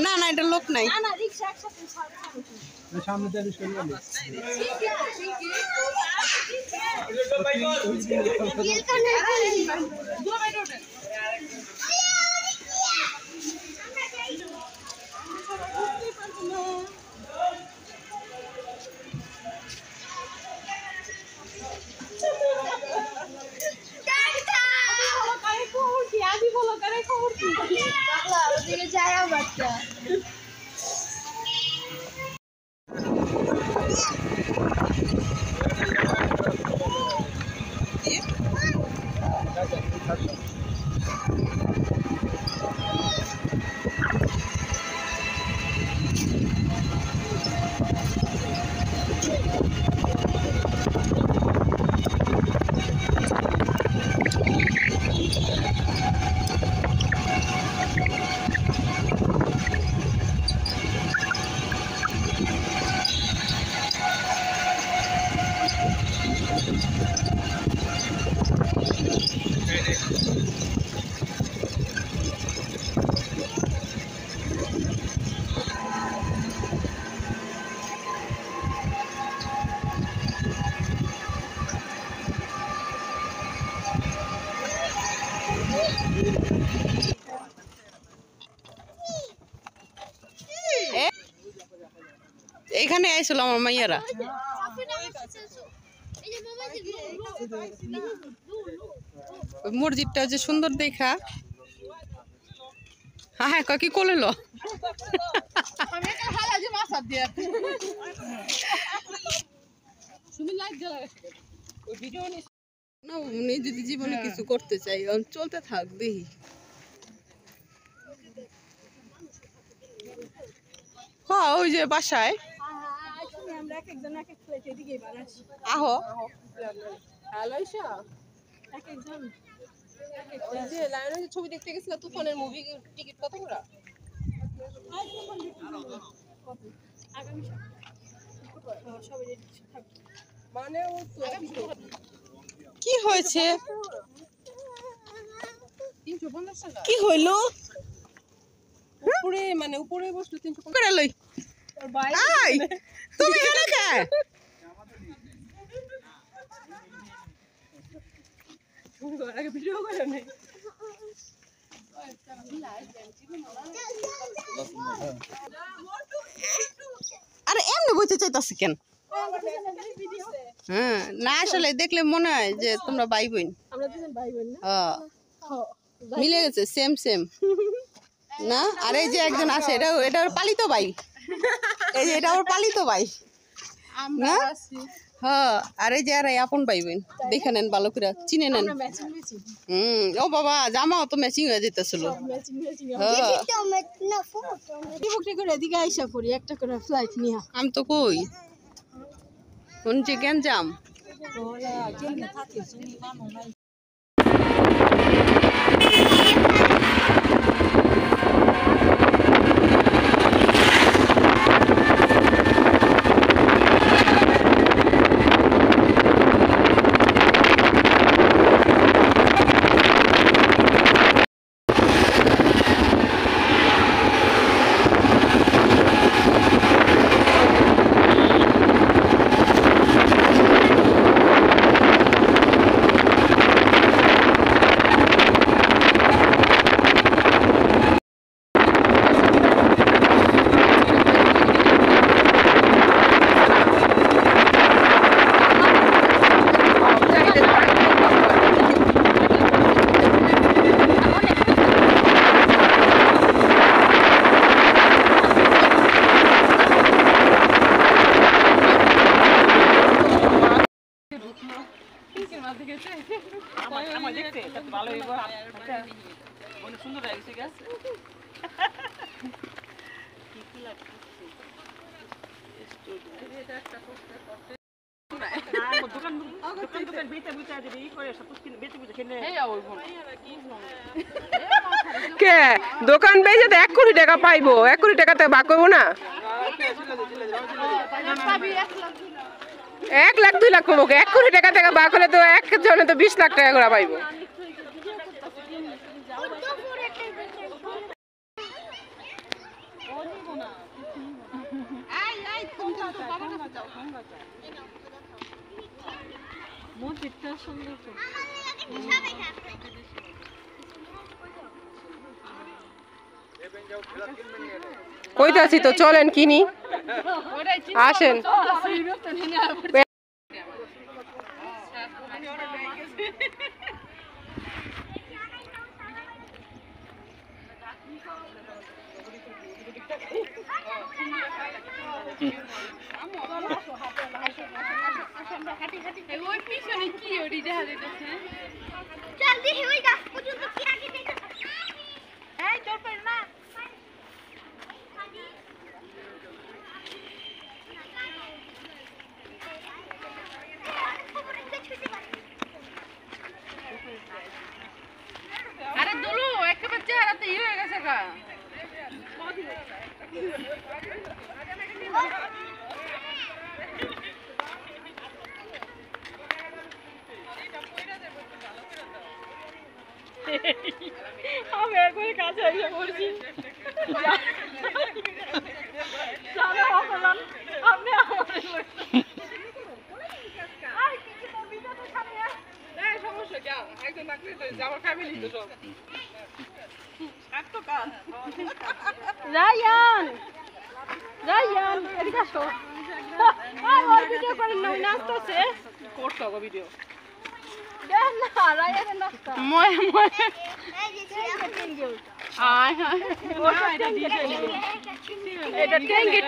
না না এটা লোক নাই সামনে এখানে আইছিল আমার মাইয়ারা মসজিদটা যে সুন্দর দেখা হ্যাঁ হ্যাঁ কি করলে উনি যদি জীবনে কিছু করতে চাই চলতে থাক দেখি হ্যাঁ ওই যে বাসায় আহো ছবি দেখতে গেছিল তুফানের মুভি টিকিট কত করে মানে কি হয়েছে 350 টাকা কি হইল উপরে মানে উপরে বসলো 350 করে লই আই তুমি এখানে কে আগে ভিডিও করে নাই আরে এমনি বইতে চাইতাছি কেন হ্যাঁ না আসলে দেখলে মনে হয় যে তোমরা ভাই বোন আমরা দুজন ভাই বোন না হ্যাঁ মিলে গেছে সেম সেম না আর এই যে একজন আছে এটা ওর পালিত ভাই এই যে এটা ওর পালিত ভাই আমরা আছি হ্যাঁ আর এই যে আর আপন ভাই বোন দেখে নেন ভালো করে চিনে নেন ও বাবা জামাও তো ম্যাচিং হয়ে যেতেছিল আমি তো কই কোন যে গ্যাঞ্জাম সুন্দর লাগছে গাছ কে দোকান বেচে তো 1 কোটি টাকা পাইবো 1 কোটি টাকাতে ভাগ করবো না 1 লাখ 2 লাখ পাবো 1 কোটি টাকা থেকে বাক হলে তো একজনে তো 20 লাখ টাকা করে পাইবো। কইতাছি তো চলেন কিনি আসেন। আরে দুলু একেবারে চেহারাতে ই হয়ে গেছে গা। আমি একবার কাছে এসে পড়ছি। রায়ান রায়ান এদিকে আসো। আর ভিডিও করেন না নাচতেছে করছো গো ভিডিও দেন না রায়ানের নাচটা মই মই আয় হায় এটা টেঙ্গে